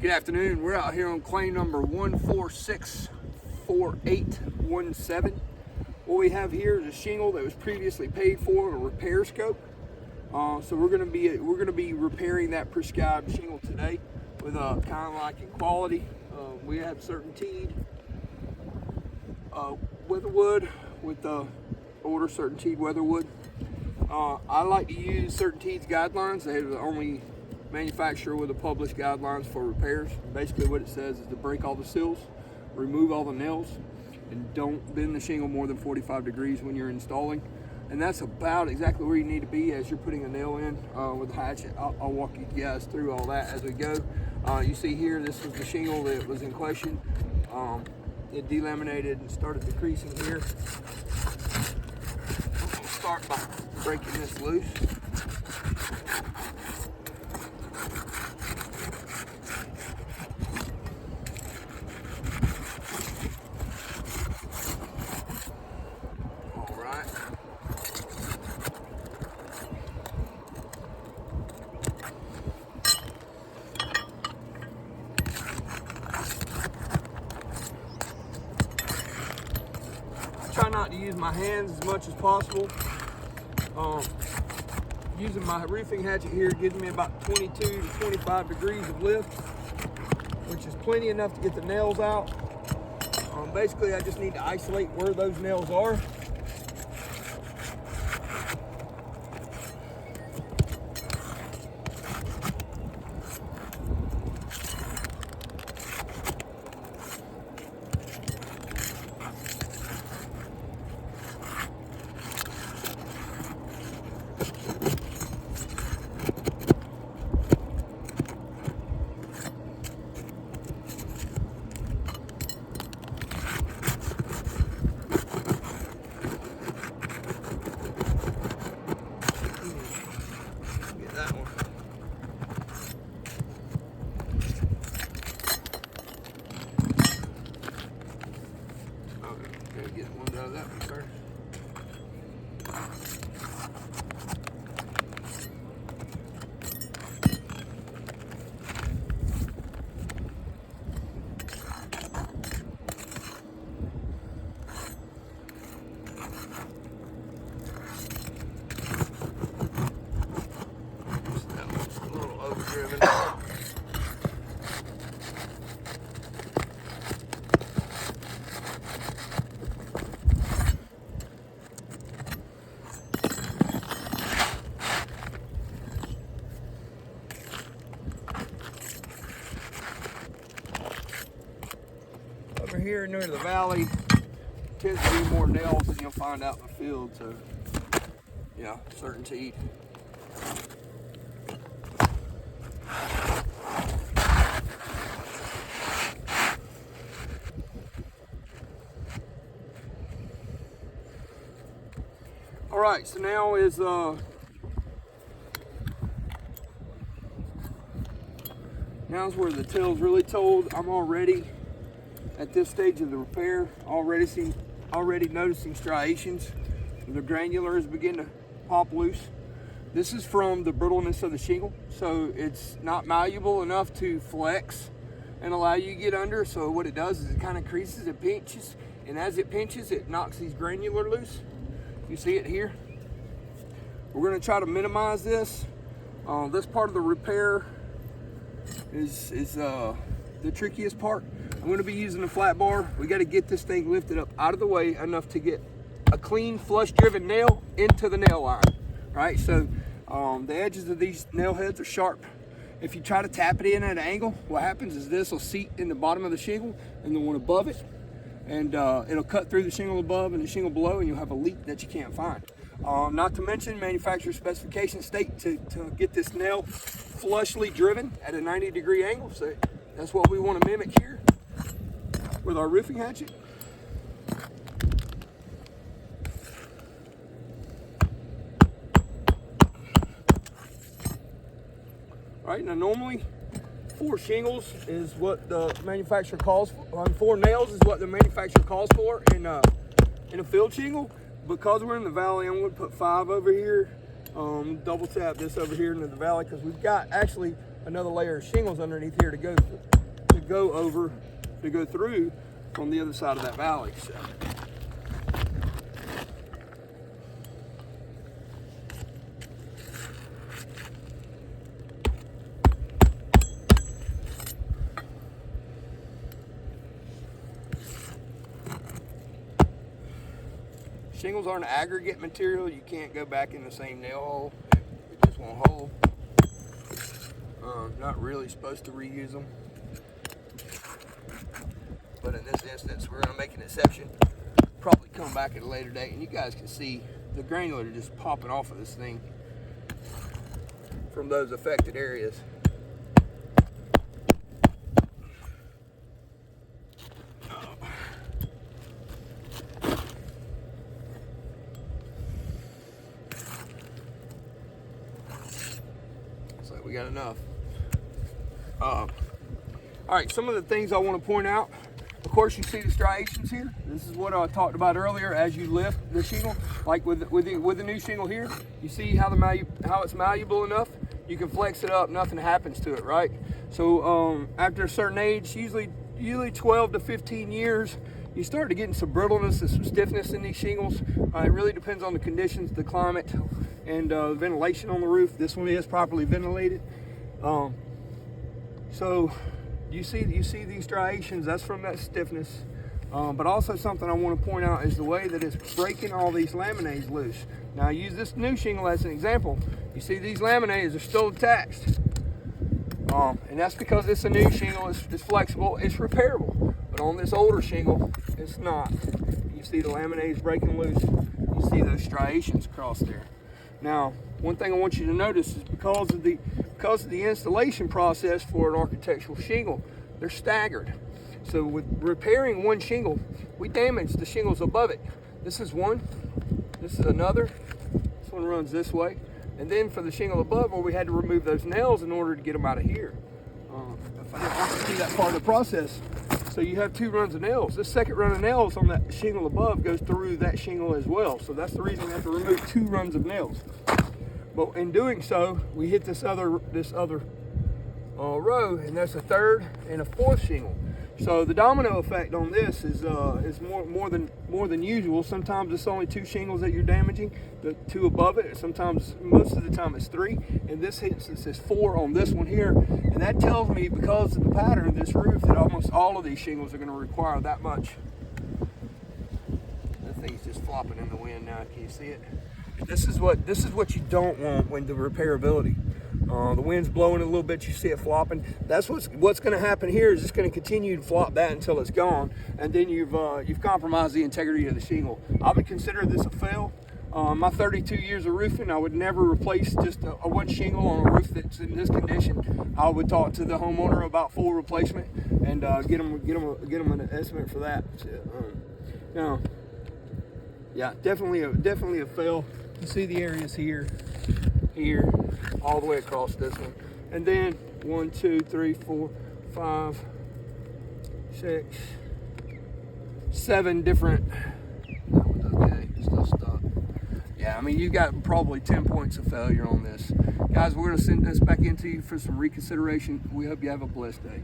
Good afternoon. We're out here on claim number 1464817. What we have here is a shingle that was previously paid for on a repair scope. So we're going to be repairing that prescribed shingle today with kind of like in quality. We have CertainTeed weatherwood with order CertainTeed weatherwood. I like to use CertainTeed's guidelines. They're the only manufacturer with the published guidelines for repairs. Basically what it says is to break all the seals, remove all the nails, and don't bend the shingle more than 45 degrees when you're installing. And that's about exactly where you need to be as you're putting a nail in with a hatchet. I'll walk you guys through all that as we go. You see here, this was the shingle that was in question. It delaminated and started decreasing here. I'm going to start by breaking this loose. Try not to use my hands as much as possible. Using my roofing hatchet here gives me about 22 to 25 degrees of lift, which is plenty enough to get the nails out. Basically, I just need to isolate where those nails are. That one. Okay, gotta get one out of that one first. Over here near the valley tends to be more nails than you'll find out in the field, so yeah, CertainTeed. All right, so now is now's where the tale's really told. I'm already at this stage of the repair, already noticing striations. The granular is beginning to pop loose. This is from the brittleness of the shingle, so it's not malleable enough to flex and allow you to get under. So what it does is it kind of creases, it pinches, and as it pinches, it knocks these granular loose. You see it here. We're going to try to minimize this. This part of the repair is the trickiest part. I'm going to be using a flat bar. We got to get this thing lifted up out of the way enough to get a clean flush driven nail into the nail line. Right, so the edges of these nail heads are sharp. If you try to tap it in at an angle, what happens is this will seat in the bottom of the shingle and the one above it, and it'll cut through the shingle above and the shingle below, and you'll have a leak that you can't find. Not to mention manufacturer specifications state to get this nail flushly driven at a 90-degree angle, so that's what we want to mimic here with our roofing hatchet. All right, now normally 4 shingles is what the manufacturer calls for. 4 nails is what the manufacturer calls for in a field shingle. Because we're in the valley, I'm going to put 5 over here. Double tap this over here into the valley because we've got actually another layer of shingles underneath here to go through on the other side of that valley. So. Shingles are an aggregate material. You can't go back in the same nail hole. It just won't hold. Not really supposed to reuse them. But in this instance, we're going to make an exception. Probably come back at a later date. And you guys can see the granular just popping off of this thing from those affected areas. We got enough. All right, some of the things I want to point out. Of course, you see the striations here. This is what I talked about earlier. As you lift the shingle, like with the new shingle here, you see how it's malleable enough. You can flex it up. Nothing happens to it, right? So after a certain age, usually 12 to 15 years, you start to getting some brittleness and some stiffness in these shingles. It really depends on the conditions, the climate, and ventilation on the roof. This one is properly ventilated. So you see these striations, that's from that stiffness. But also something I want to point out is the way that it's breaking all these laminates loose. Now I use this new shingle as an example. You see these laminates are still attached. And that's because it's a new shingle, it's flexible, it's repairable. But on this older shingle, it's not. You see the laminates breaking loose. You see those striations across there. Now, one thing I want you to notice is because of the installation process for an architectural shingle, they're staggered. So with repairing one shingle, we damage the shingles above it. This is one, this is another, this one runs this way. And then for the shingle above, where we had to remove those nails in order to get them out of here. If I didn't want to see that part of the process. So you have two runs of nails. This second run of nails on that shingle above goes through that shingle as well. So that's the reason we have to remove two runs of nails. But in doing so, we hit this other row, and that's a third and a fourth shingle. So the domino effect on this is more than usual. Sometimes it's only two shingles that you're damaging, the two above it. Sometimes, most of the time, it's three. And this hits, it says four on this one here, and that tells me because of the pattern of this roof that almost all of these shingles are going to require that much. That thing's just flopping in the wind now. Can you see it? This is what you don't want when the repairability. The wind's blowing a little bit, you see it flopping. That's what's going to happen here is it's going to continue to flop that until it's gone, and then you've compromised the integrity of the shingle. I would consider this a fail. My 32 years of roofing, I would never replace just a one shingle on a roof that's in this condition. I would talk to the homeowner about full replacement and get them an estimate for that. Now, yeah, definitely a fail. You see the areas here, all the way across this one. And then 1, 2, 3, 4, 5, 6, 7 different, that one's okay, still stuck. Yeah, I mean, you got probably 10 points of failure on this. Guys, we're gonna send this back into you for some reconsideration. We hope you have a blessed day.